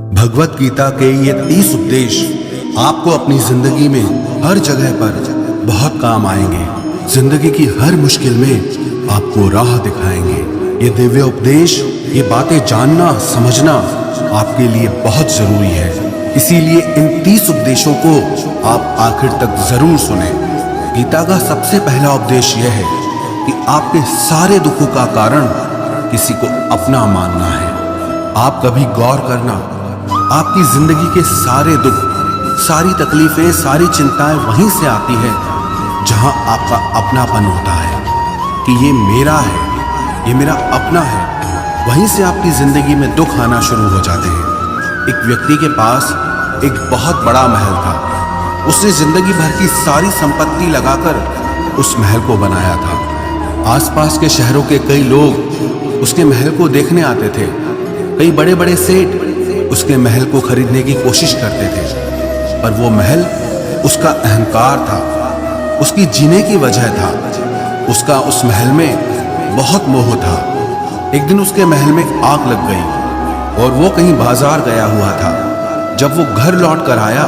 भगवत गीता के ये 30 उपदेश आपको अपनी जिंदगी में हर जगह पर बहुत काम आएंगे। जिंदगी की हर मुश्किल में आपको राह दिखाएंगे। ये दिव्य उपदेश, ये बातें जानना समझना आपके लिए बहुत जरूरी है। इसीलिए इन 30 उपदेशों को आप आखिर तक जरूर सुने। गीता का सबसे पहला उपदेश यह है कि आपके सारे दुखों का कारण किसी को अपना मानना है। आप कभी गौर करना, आपकी जिंदगी के सारे दुख, सारी तकलीफें, सारी चिंताएं वहीं से आती है जहां आपका अपनापन होता है कि ये मेरा है, ये मेरा अपना है। वहीं से आपकी जिंदगी में दुख आना शुरू हो जाते हैं। एक व्यक्ति के पास एक बहुत बड़ा महल था। उसने जिंदगी भर की सारी संपत्ति लगाकर उस महल को बनाया था। आसपास के शहरों के कई लोग उसके महल को देखने आते थे। कई बड़े बड़े सेठ उसके महल को खरीदने की कोशिश करते थे, पर वो महल उसका अहंकार था, उसकी जीने की वजह था। उसका उस महल में बहुत मोह था। एक दिन उसके महल में आग लग गई और वो कहीं बाजार गया हुआ था। जब वो घर लौट कर आया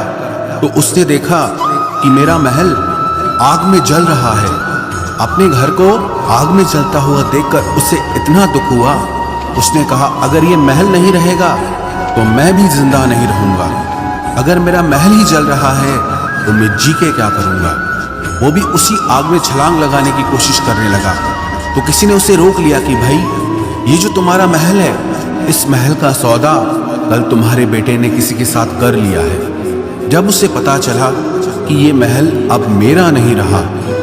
तो उसने देखा कि मेरा महल आग में जल रहा है। अपने घर को आग में जलता हुआ देखकर उसे इतना दुख हुआ। उसने कहा, अगर ये महल नहीं रहेगा तो मैं भी जिंदा नहीं रहूंगा। अगर मेरा महल ही जल रहा है तो मैं जी के क्या करूंगा। वो भी उसी आग में छलांग लगाने की कोशिश करने लगा। तो किसी ने उसे रोक लिया कि भाई, ये जो तुम्हारा महल है, इस महल का सौदा कल तुम्हारे बेटे ने किसी के साथ कर लिया है। जब उसे पता चला कि ये महल अब मेरा नहीं रहा,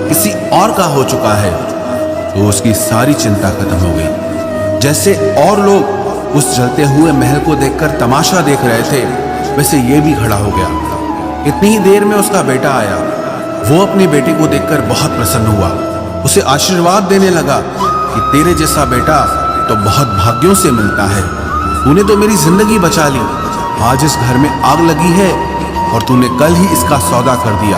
किसी और का हो चुका है, तो उसकी सारी चिंता खत्म हो गई। जैसे और लोग उस जलते हुए महल को देखकर तमाशा देख रहे थे, वैसे ये भी खड़ा हो गया। इतनी ही देर में उसका बेटा आया। वो अपने बेटे को देखकर बहुत प्रसन्न हुआ। उसे आशीर्वाद देने लगा कि तेरे जैसा बेटा तो बहुत भाग्यों से मिलता है। तूने तो मेरी जिंदगी बचा ली। आज इस घर में आग लगी है और तूने कल ही इसका सौदा कर दिया।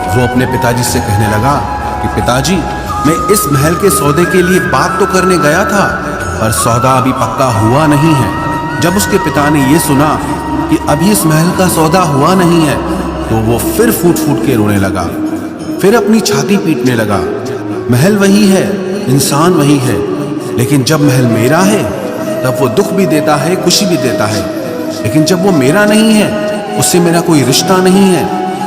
वो अपने पिताजी से कहने लगा कि पिताजी, मैं इस महल के सौदे के लिए बात तो करने गया था, पर सौदा अभी पक्का हुआ नहीं है। जब उसके पिता ने यह सुना कि अभी इस महल का सौदा हुआ नहीं है, तो वो फिर फूट फूट के रोने लगा, फिर अपनी छाती पीटने लगा। महल वही है, इंसान वही है, लेकिन जब महल मेरा है तब वो दुख भी देता है, खुशी भी देता है। लेकिन जब वो मेरा नहीं है, उससे मेरा कोई रिश्ता नहीं है,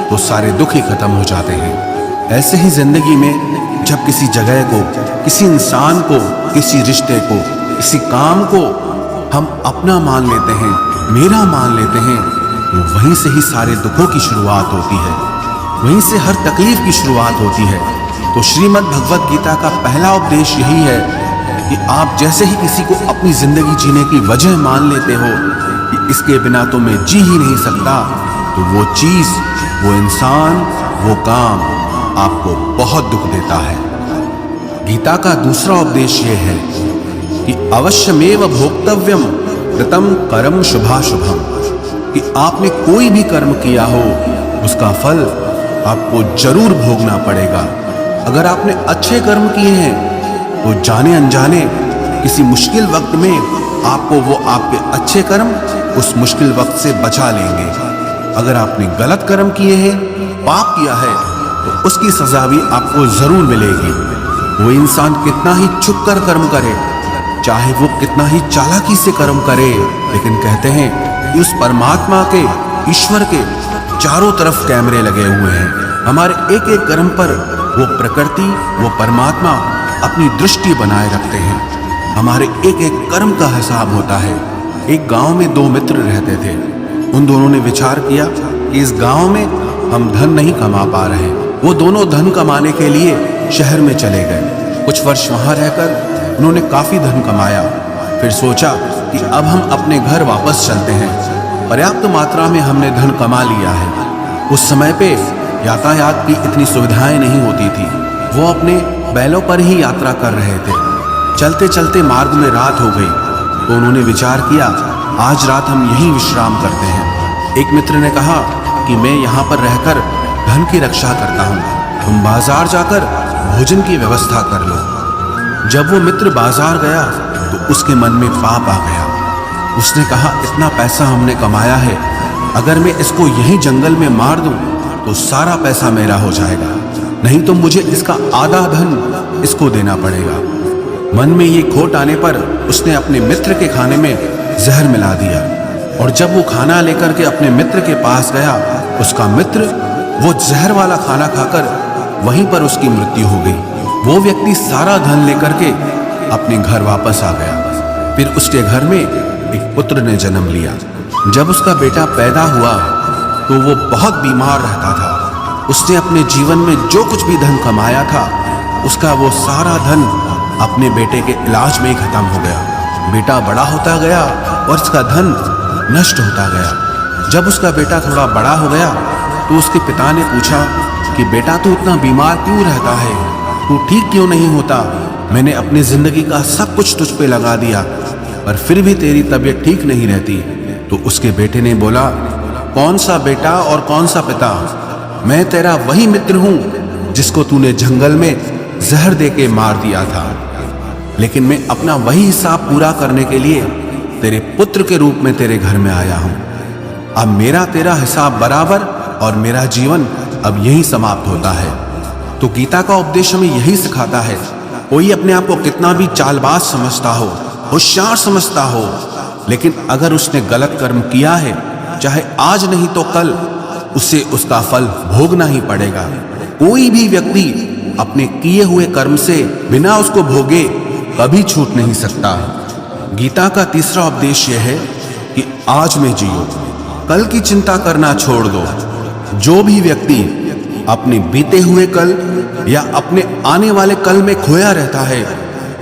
तो सारे दुख ही खत्म हो जाते हैं। ऐसे ही जिंदगी में जब किसी जगह को, किसी इंसान को, किसी रिश्ते को, किसी काम को हम अपना मान लेते हैं, मेरा मान लेते हैं, तो वहीं से ही सारे दुखों की शुरुआत होती है, वहीं से हर तकलीफ की शुरुआत होती है। तो श्रीमद् भगवत गीता का पहला उपदेश यही है कि आप जैसे ही किसी को अपनी जिंदगी जीने की वजह मान लेते हो कि इसके बिना तो मैं जी ही नहीं सकता, तो वो चीज, वो इंसान, वो काम आपको बहुत दुख देता है। गीता का दूसरा उपदेश ये है कि अवश्यमेव भोक्तव्यम कृतं कर्म शुभाशुभम, कि आपने कोई भी कर्म किया हो उसका फल आपको जरूर भोगना पड़ेगा। अगर आपने अच्छे कर्म किए हैं तो जाने अनजाने किसी मुश्किल वक्त में आपको वो आपके अच्छे कर्म उस मुश्किल वक्त से बचा लेंगे। अगर आपने गलत कर्म किए हैं, पाप किया है, तो उसकी सजा भी आपको जरूर मिलेगी। वो इंसान कितना ही छुप कर कर्म करे, चाहे वो कितना ही चालाकी से कर्म करे, लेकिन कहते हैं कि उस परमात्मा के, ईश्वर के चारों तरफ कैमरे लगे हुए हैं। हमारे एक एक कर्म पर वो प्रकृति, वो परमात्मा अपनी दृष्टि बनाए रखते हैं। हमारे एक एक कर्म का हिसाब होता है। एक गांव में दो मित्र रहते थे। उन दोनों ने विचार किया कि इस गांव में हम धन नहीं कमा पा रहे। वो दोनों धन कमाने के लिए शहर में चले गए। कुछ वर्ष वहां रहकर उन्होंने काफी धन कमाया। फिर सोचा कि अब हम अपने घर वापस चलते हैं। पर्याप्त मात्रा में हमने धन कमा लिया है। उस समय पे यातायात की इतनी सुविधाएं नहीं होती थी। वो अपने बैलों पर ही यात्रा कर रहे थे। चलते चलते मार्ग में रात हो गई, तो उन्होंने विचार किया, आज रात हम यहीं विश्राम करते हैं। एक मित्र ने कहा कि मैं यहाँ पर रहकर धन की रक्षा करता हूँ, तुम बाजार जाकर भोजन की व्यवस्था कर लो। जब वो मित्र बाजार गया तो उसके मन में पाप आ गया। उसने कहा, इतना पैसा हमने कमाया है, अगर मैं इसको यहीं जंगल में मार दूं तो सारा पैसा मेरा हो जाएगा, नहीं तो मुझे इसका आधा धन इसको देना पड़ेगा। मन में ये खोट आने पर उसने अपने मित्र के खाने में जहर मिला दिया, और जब वो खाना लेकर के अपने मित्र के पास गया, उसका मित्र वो जहर वाला खाना खाकर वहीं पर उसकी मृत्यु हो गई। वो व्यक्ति सारा धन लेकर के अपने घर वापस आ गया। फिर उसके घर में एक पुत्र ने जन्म लिया। जब उसका बेटा पैदा हुआ तो वो बहुत बीमार रहता था। उसने अपने जीवन में जो कुछ भी धन कमाया था, उसका वो सारा धन अपने बेटे के इलाज में ही खत्म हो गया। बेटा बड़ा होता गया और उसका धन नष्ट होता गया। जब उसका बेटा थोड़ा बड़ा हो गया तो उसके पिता ने पूछा कि बेटा, तू इतना बीमार क्यों रहता है, तू ठीक क्यों नहीं होता? मैंने अपनी जिंदगी का सब कुछ तुझ पे लगा दिया, पर फिर भी तेरी तबीयत ठीक नहीं रहती। तो उसके बेटे ने बोला, कौन सा बेटा और कौन सा पिता? मैं तेरा वही मित्र हूं जिसको तूने जंगल में जहर दे के मार दिया था, लेकिन मैं अपना वही हिसाब पूरा करने के लिए तेरे पुत्र के रूप में तेरे घर में आया हूं। अब मेरा तेरा हिसाब बराबर और मेरा जीवन अब यही समाप्त होता है। तो गीता का उपदेश हमें यही सिखाता है, कोई अपने आप को कितना भी चालबाज समझता हो, होशियार समझता हो, लेकिन अगर उसने गलत कर्म किया है, चाहे आज नहीं तो कल उसे उसका फल भोगना ही पड़ेगा। कोई भी व्यक्ति अपने किए हुए कर्म से बिना उसको भोगे कभी छूट नहीं सकता। गीता का तीसरा उपदेश यह है कि आज में जियो, कल की चिंता करना छोड़ दो। जो भी व्यक्ति अपने बीते हुए कल या अपने आने वाले कल में खोया रहता है,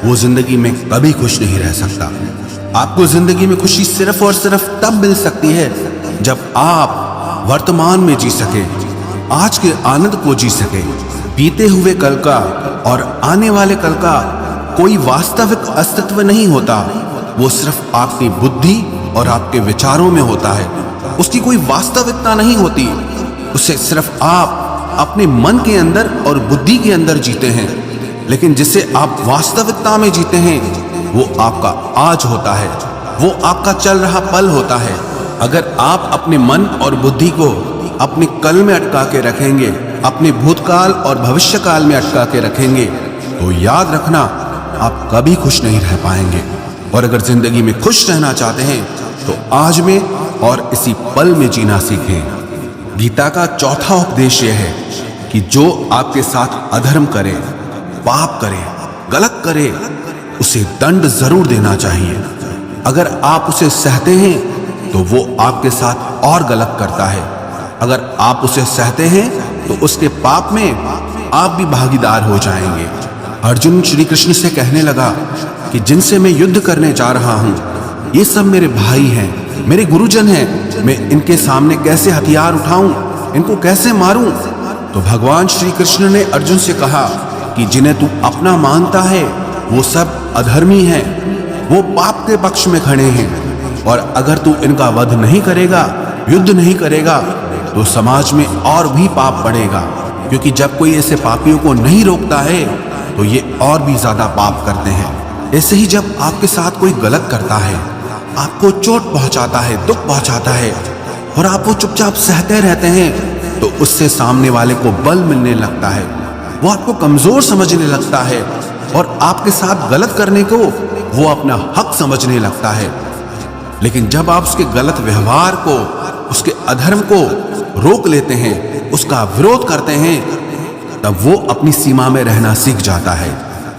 वो जिंदगी में कभी खुश नहीं रह सकता। आपको जिंदगी में खुशी सिर्फ और सिर्फ तब मिल सकती है जब आप वर्तमान में जी सके, आज के आनंद को जी सके। बीते हुए कल का और आने वाले कल का कोई वास्तविक अस्तित्व नहीं होता, वो सिर्फ आपकी बुद्धि और आपके विचारों में होता है। उसकी कोई वास्तविकता नहीं होती, उसे सिर्फ आप अपने मन के अंदर और बुद्धि के अंदर जीते हैं। लेकिन जिसे आप वास्तविकता में जीते हैं, वो आपका आज होता है, वो आपका चल रहा पल होता है। अगर आप अपने मन और बुद्धि को अपने कल में अटका के रखेंगे, अपने भूतकाल और भविष्यकाल में अटका के रखेंगे, तो याद रखना आप कभी खुश नहीं रह पाएंगे। और अगर जिंदगी में खुश रहना चाहते हैं तो आज में और इसी पल में जीना सीखें। गीता का चौथा उपदेश यह है कि जो आपके साथ अधर्म करे, पाप करे, गलत करे, उसे दंड जरूर देना चाहिए। अगर आप उसे सहते हैं तो वो आपके साथ और गलत करता है। अगर आप उसे सहते हैं तो उसके पाप में आप भी भागीदार हो जाएंगे। अर्जुन श्री कृष्ण से कहने लगा कि जिनसे मैं युद्ध करने जा रहा हूं, ये सब मेरे भाई हैं, मेरे गुरुजन हैं। मैं इनके सामने कैसे हथियार उठाऊं, इनको कैसे मारूं? तो भगवान श्री कृष्ण ने अर्जुन से कहा कि जिन्हें तू अपना मानता है वो सब अधर्मी हैं, वो पाप के पक्ष में खड़े हैं। और अगर तू इनका वध नहीं करेगा, युद्ध नहीं करेगा, तो समाज में और भी पाप बढ़ेगा, क्योंकि जब कोई ऐसे पापियों को नहीं रोकता है तो ये और भी ज्यादा पाप करते हैं। ऐसे ही जब आपके साथ कोई गलत करता है, आपको चोट पहुंचाता है, दुख पहुंचाता है, और आप वो चुपचाप सहते रहते हैं, तो उससे सामने वाले को बल मिलने लगता है, वो आपको कमजोर समझने लगता है और आपके साथ गलत करने को वो अपना हक समझने लगता है। लेकिन जब आप उसके गलत व्यवहार को, उसके अधर्म को रोक लेते हैं, उसका विरोध करते हैं, तब वो अपनी सीमा में रहना सीख जाता है।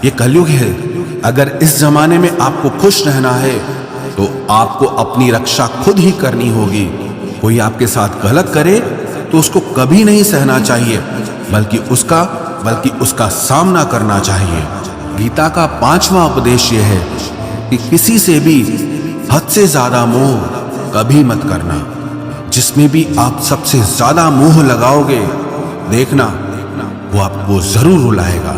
ये कलयुग है। अगर इस जमाने में आपको खुश रहना है तो आपको अपनी रक्षा खुद ही करनी होगी। कोई आपके साथ गलत करे तो उसको कभी नहीं सहना चाहिए, बल्कि उसका सामना करना चाहिए। गीता का पांचवा उपदेश यह है कि किसी से भी हद से ज्यादा मोह कभी मत करना। जिसमें भी आप सबसे ज्यादा मोह लगाओगे, देखना वो आपको जरूर रुलाएगा।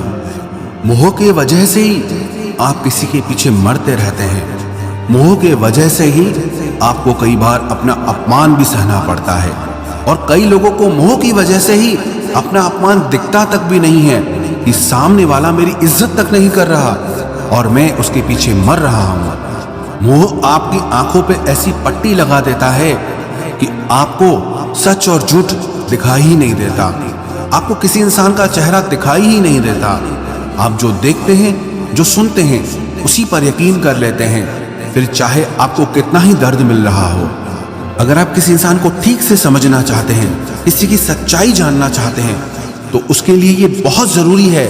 मोह के वजह से ही आप किसी के पीछे मरते रहते हैं। मोह के वजह से ही आपको कई बार अपना अपमान भी सहना पड़ता है, और कई लोगों को मोह की वजह से ही अपना अपमान दिखता तक भी नहीं है कि सामने वाला मेरी इज्जत तक नहीं कर रहा और मैं उसके पीछे मर रहा हूं। मोह आपकी आंखों पे ऐसी पट्टी लगा देता है कि आपको सच और झूठ दिखाई ही नहीं देता, आपको किसी इंसान का चेहरा दिखाई ही नहीं देता। आप जो देखते हैं, जो सुनते हैं, उसी पर यकीन कर लेते हैं, फिर चाहे आपको कितना ही दर्द मिल रहा हो। अगर आप किसी इंसान को ठीक से समझना चाहते हैं, किसी की सच्चाई जानना चाहते हैं, तो उसके लिए ये बहुत जरूरी है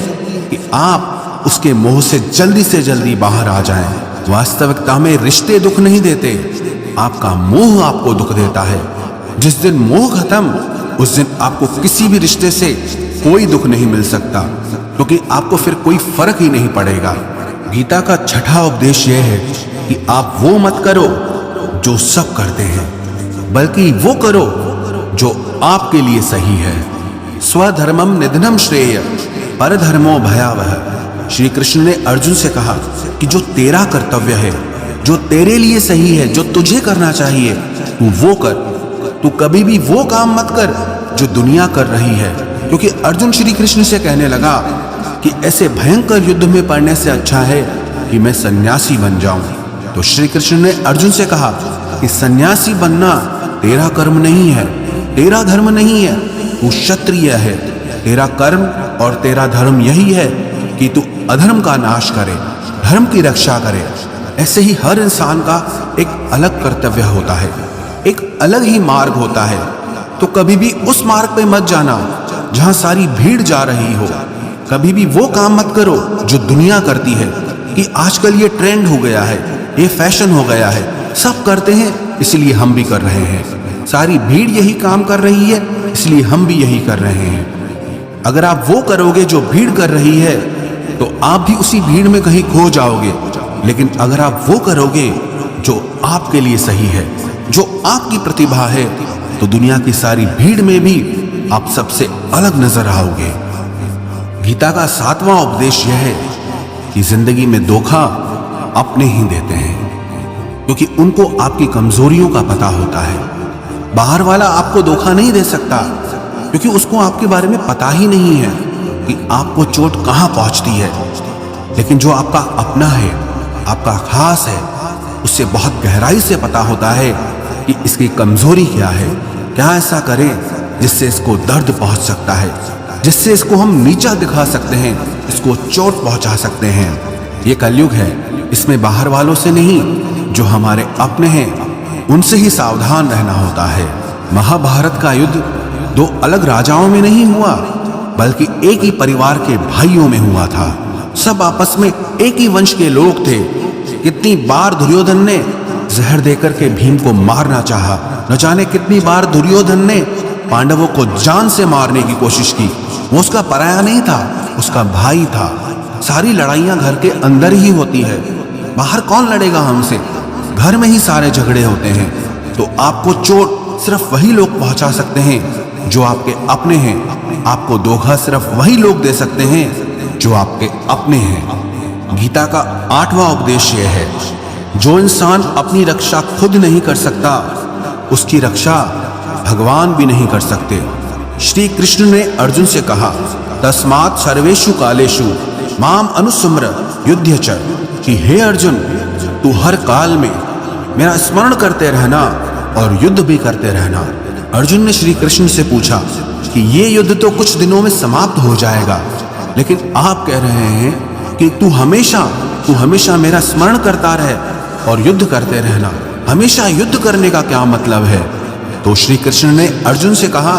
कि आप उसके मोह से जल्दी बाहर आ जाएं। वास्तविकता में रिश्ते दुख नहीं देते, आपका मोह आपको दुख देता है। जिस दिन मोह खत्म, उस दिन आपको किसी भी रिश्ते से कोई दुख नहीं मिल सकता, क्योंकि आपको फिर कोई फर्क ही नहीं पड़ेगा। गीता का छठा उपदेश यह है कि आप वो मत करो जो सब करते हैं, बल्कि वो करो जो आपके लिए सही है। स्वधर्मम निधनम श्रेय परधर्मो भयावह। श्री कृष्ण ने अर्जुन से कहा कि जो तेरा कर्तव्य है, जो तेरे लिए सही है, जो तुझे करना चाहिए, तू वो कर। तू कभी भी वो काम मत कर जो दुनिया कर रही है, क्योंकि अर्जुन श्री कृष्ण से कहने लगा कि ऐसे भयंकर युद्ध में पड़ने से अच्छा है कि मैं सन्यासी बन जाऊं। तो श्री कृष्ण ने अर्जुन से कहा कि सन्यासी बनना तेरा कर्म नहीं है, तेरा धर्म नहीं है, तू क्षत्रिय है। तेरा कर्म और तेरा धर्म यही है कि तू अधर्म का नाश करे, धर्म की रक्षा करे। ऐसे ही हर इंसान का एक अलग कर्तव्य होता है, एक अलग ही मार्ग होता है। तो कभी भी उस मार्ग पे मत जाना जहां सारी भीड़ जा रही हो। कभी भी वो काम मत करो जो दुनिया करती है कि आजकल ये ट्रेंड हो गया है, ये फैशन हो गया है, सब करते हैं इसलिए हम भी कर रहे हैं। सारी भीड़ यही काम कर रही है इसलिए हम भी यही कर रहे हैं। अगर आप वो करोगे जो भीड़ कर रही है तो आप भी उसी भीड़ में कहीं खो जाओगे। लेकिन अगर आप वो करोगे जो आपके लिए सही है, जो आपकी प्रतिभा है, तो दुनिया की सारी भीड़ में भी आप सबसे अलग नजर आओगे। गीता का 7वां उपदेश यह है कि जिंदगी में धोखा अपने ही देते हैं, क्योंकि उनको आपकी कमजोरियों का पता होता है। बाहर वाला आपको धोखा नहीं दे सकता, क्योंकि उसको आपके बारे में पता ही नहीं है कि आपको चोट कहां पहुंचती है। लेकिन जो आपका अपना है, आपका खास है, उससे बहुत गहराई से पता होता है कि इसकी कमजोरी क्या है, क्या ऐसा करें जिससे इसको दर्द पहुंच सकता है, जिससे इसको हम नीचा दिखा सकते हैं, इसको चोट पहुंचा सकते हैं। ये कलयुग है, इसमें बाहर वालों से नहीं, जो हमारे अपने हैं उनसे ही सावधान रहना होता है। महाभारत का युद्ध दो अलग राजाओं में नहीं हुआ, बल्कि एक ही परिवार के भाइयों में हुआ था। सब आपस में एक ही वंश के लोग थे। कितनी बार दुर्योधन ने जहर देकर के भीम को मारना चाहा, न जाने कितनी बार दुर्योधन ने पांडवों को जान से मारने की कोशिश की। वो उसका पराया नहीं था, उसका भाई था। सारी लड़ाइयां घर के अंदर ही होती है, बाहर कौन लड़ेगा हमसे? घर में ही सारे झगड़े होते हैं। तो आपको चोट सिर्फ वही लोग पहुंचा सकते हैं जो आपके अपने हैं। आपको धोखा सिर्फ वही लोग दे सकते हैं जो आपके अपने हैं। गीता का 8वां उपदेश यह है, जो इंसान अपनी रक्षा खुद नहीं कर सकता, उसकी रक्षा भगवान भी नहीं कर सकते। श्री कृष्ण ने अर्जुन से कहा, तस्मात् सर्वेषु कालेषु माम अनुस्मर युध्य च, कि हे अर्जुन, तू हर काल में मेरा स्मरण करते रहना और युद्ध भी करते रहना। अर्जुन ने श्री कृष्ण से पूछा कि ये युद्ध तो कुछ दिनों में समाप्त हो जाएगा, लेकिन आप कह रहे हैं कि तू हमेशा मेरा स्मरण करता रहे और युद्ध करते रहना। हमेशा युद्ध करने का क्या मतलब है? तो श्री कृष्ण ने अर्जुन से कहा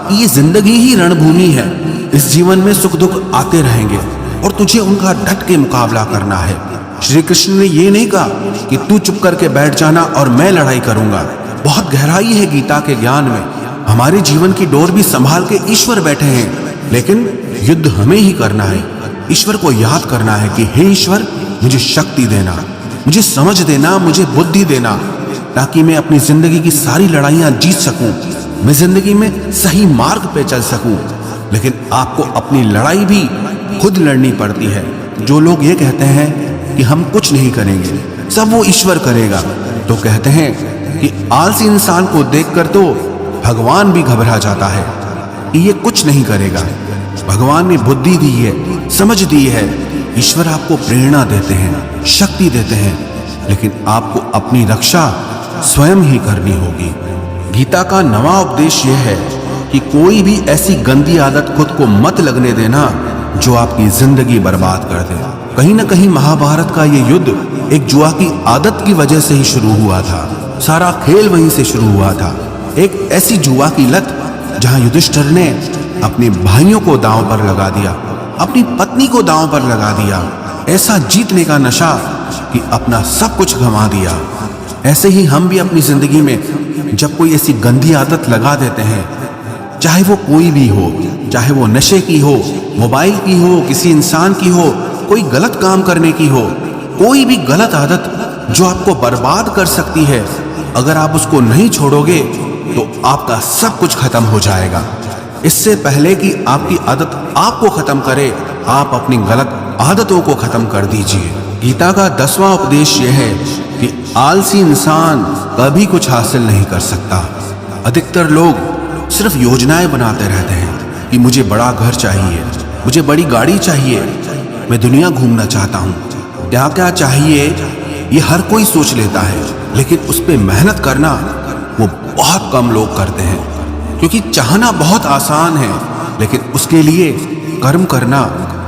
कि ये जिंदगी ही रणभूमि है। इस जीवन में सुख दुख आते रहेंगे और तुझे उनका डट के मुकाबला करना है। श्री कृष्ण ने ये नहीं कहा कि तू चुप करके बैठ जाना और मैं लड़ाई करूंगा। बहुत गहराई है गीता के ज्ञान में। हमारे जीवन की डोर भी संभाल के ईश्वर बैठे हैं, लेकिन युद्ध हमें ही करना है। ईश्वर को याद करना है कि हे ईश्वर, मुझे शक्ति देना, मुझे समझ देना, मुझे बुद्धि देना, ताकि मैं अपनी जिंदगी की सारी लड़ाइयां जीत सकूं, मैं जिंदगी में सही मार्ग पे चल सकूं। लेकिन आपको अपनी लड़ाई भी खुद लड़नी पड़ती है। जो लोग ये कहते हैं कि हम कुछ नहीं करेंगे, सब वो ईश्वर करेगा, तो कहते हैं कि आलसी इंसान को देखकर तो भगवान भी घबरा जाता है कि ये कुछ नहीं करेगा। भगवान ने बुद्धि दी है, समझ दी है। ईश्वर आपको प्रेरणा देते हैं, शक्ति देते हैं, लेकिन आपको अपनी रक्षा स्वयं ही करनी होगी। गीता का नवा उपदेश यह है कि कोई भी ऐसी गंदी आदत खुद को मत लगने देना जो आपकी जिंदगी बर्बाद कर दे। कहीं ना कहीं महाभारत का ये युद्ध एक जुआ की आदत की वजह से ही शुरू हुआ था। सारा खेल वहीं से शुरू हुआ था। एक ऐसी जुआ की लत जहां युधिष्ठिर ने अपने भाइयों को दांव पर लगा दिया, अपनी पत्नी को दांव पर लगा दिया। ऐसा जीतने का नशा कि अपना सब कुछ गंवा दिया। ऐसे ही हम भी अपनी जिंदगी में जब कोई ऐसी गंदी आदत लगा देते हैं, चाहे वो कोई भी हो, चाहे वो नशे की हो, मोबाइल की हो, किसी इंसान की हो, कोई गलत काम करने की हो, कोई भी गलत आदत जो आपको बर्बाद कर सकती है, अगर आप उसको नहीं छोड़ोगे तो आपका सब कुछ खत्म हो जाएगा। इससे पहले कि आपकी आदत आपको खत्म करे, आप अपनी गलत आदतों को खत्म कर दीजिए। गीता का 10वां उपदेश यह है कि आलसी इंसान कभी कुछ हासिल नहीं कर सकता। अधिकतर लोग सिर्फ योजनाएं बनाते रहते हैं कि मुझे बड़ा घर चाहिए, मुझे बड़ी गाड़ी चाहिए, मैं दुनिया घूमना चाहता हूँ। क्या क्या चाहिए ये हर कोई सोच लेता है, लेकिन उस पर मेहनत करना वो बहुत कम लोग करते हैं। क्योंकि चाहना बहुत आसान है, लेकिन उसके लिए कर्म करना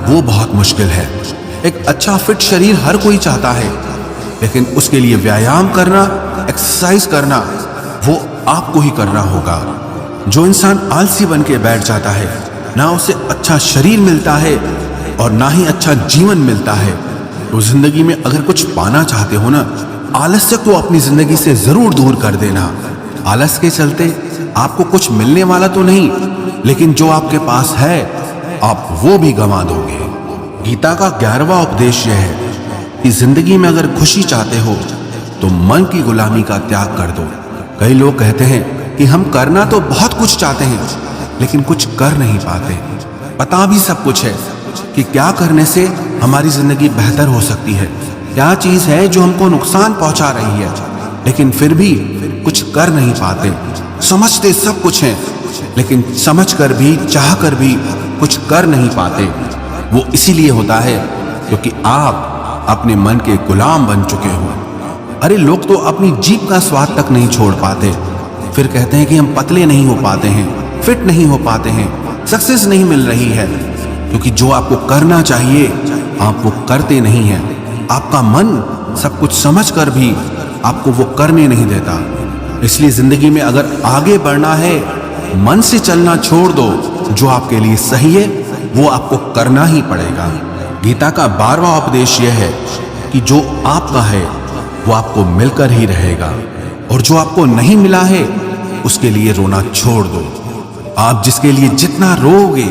वो बहुत मुश्किल है। एक अच्छा फिट शरीर हर कोई चाहता है, लेकिन उसके लिए व्यायाम करना, एक्सरसाइज करना वो आपको ही करना होगा। जो इंसान आलसी बन के बैठ जाता है, ना उसे अच्छा शरीर मिलता है और ना ही अच्छा जीवन मिलता है। तो जिंदगी में अगर कुछ पाना चाहते हो ना, आलस्य को अपनी जिंदगी से जरूर दूर कर देना। आलस के चलते आपको कुछ मिलने वाला तो नहीं, लेकिन जो आपके पास है आप वो भी गंवा दोगे। गीता का 11वां उपदेश यह है कि जिंदगी में अगर खुशी चाहते हो तो मन की गुलामी का त्याग कर दो। कई लोग कहते हैं कि हम करना तो बहुत कुछ चाहते हैं, लेकिन कुछ कर नहीं पाते। पता भी सब कुछ है कि क्या करने से हमारी जिंदगी बेहतर हो सकती है, क्या चीज है जो हमको नुकसान पहुंचा रही है, लेकिन फिर भी कुछ कर नहीं पाते। समझते सब कुछ है, लेकिन समझ कर भी, चाह कर भी कुछ कर नहीं पाते। वो इसीलिए होता है क्योंकि आप अपने मन के गुलाम बन चुके हो। अरे लोग तो अपनी जीभ का स्वाद तक नहीं छोड़ पाते, फिर कहते हैं कि हम पतले नहीं हो पाते हैं, फिट नहीं हो पाते हैं, सक्सेस नहीं मिल रही है। क्योंकि जो आपको करना चाहिए आप वो करते नहीं हैं। आपका मन सब कुछ समझ कर भी आपको वो करने नहीं देता। इसलिए जिंदगी में अगर आगे बढ़ना है, मन से चलना छोड़ दो। जो आपके लिए सही है वो आपको करना ही पड़ेगा। गीता का 12वां उपदेश यह है कि जो आपका है वो आपको मिलकर ही रहेगा, और जो आपको नहीं मिला है उसके लिए रोना छोड़ दो। आप जिसके लिए जितना रोओगे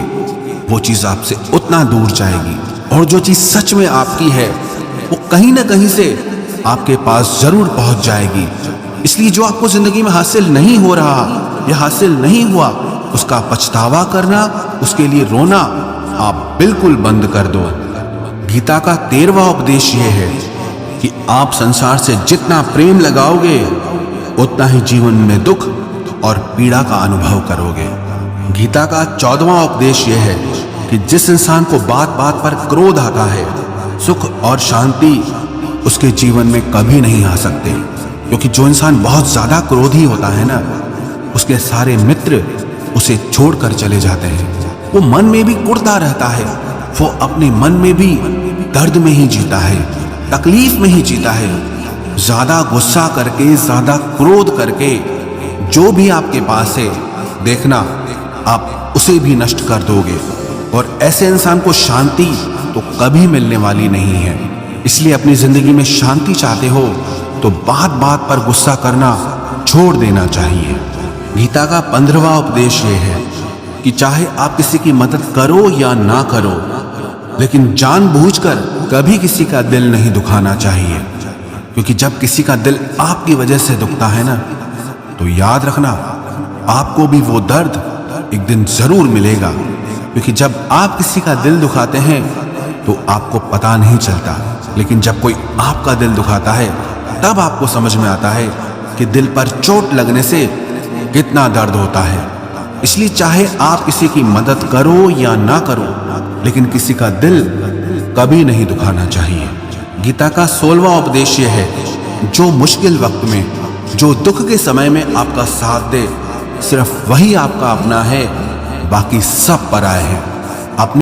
वो चीज आपसे उतना दूर जाएगी, और जो चीज सच में आपकी है वो कहीं ना कहीं से आपके पास जरूर पहुंच जाएगी। इसलिए जो आपको जिंदगी में हासिल नहीं हो रहा या हासिल नहीं हुआ, उसका पछतावा करना, उसके लिए रोना आप बिल्कुल बंद कर दो। गीता का 13वां उपदेश यह है कि आप संसार से जितना प्रेम लगाओगे उतना ही जीवन में दुख और पीड़ा का अनुभव करोगे। गीता का 14वां उपदेश यह है कि जिस इंसान को बात बात पर क्रोध आता है, सुख और शांति उसके जीवन में कभी नहीं आ सकते। क्योंकि जो इंसान बहुत ज्यादा क्रोधी होता है ना, उसके सारे मित्र उसे छोड़कर चले जाते हैं। वो मन में भी कुढ़ता रहता है, वो अपने मन में भी दर्द में ही जीता है, तकलीफ में ही जीता है। ज्यादा गुस्सा करके, ज्यादा क्रोध करके जो भी आपके पास है, देखना आप उसे भी नष्ट कर दोगे। और ऐसे इंसान को शांति तो कभी मिलने वाली नहीं है। इसलिए अपनी जिंदगी में शांति चाहते हो तो बात बात पर गुस्सा करना छोड़ देना चाहिए। गीता का 15वां उपदेश ये है कि चाहे आप किसी की मदद करो या ना करो, लेकिन जानबूझकर कभी किसी का दिल नहीं दुखाना चाहिए। क्योंकि जब किसी का दिल आपकी वजह से दुखता है ना, तो याद रखना आपको भी वो दर्द एक दिन जरूर मिलेगा। क्योंकि जब आप किसी का दिल दुखाते हैं तो आपको पता नहीं चलता, लेकिन जब कोई आपका दिल दुखाता है तब आपको समझ में आता है कि दिल पर चोट लगने से कितना दर्द होता है। इसलिए चाहे आप किसी की मदद करो या ना करो, लेकिन किसी का दिल कभी नहीं दुखाना चाहिए। गीता का 16वां उपदेश यह है जो मुश्किल वक्त में, जो दुख के समय में आपका साथ दे। सिर्फ वही आपका अपना है, बाकी सब पराए हैं।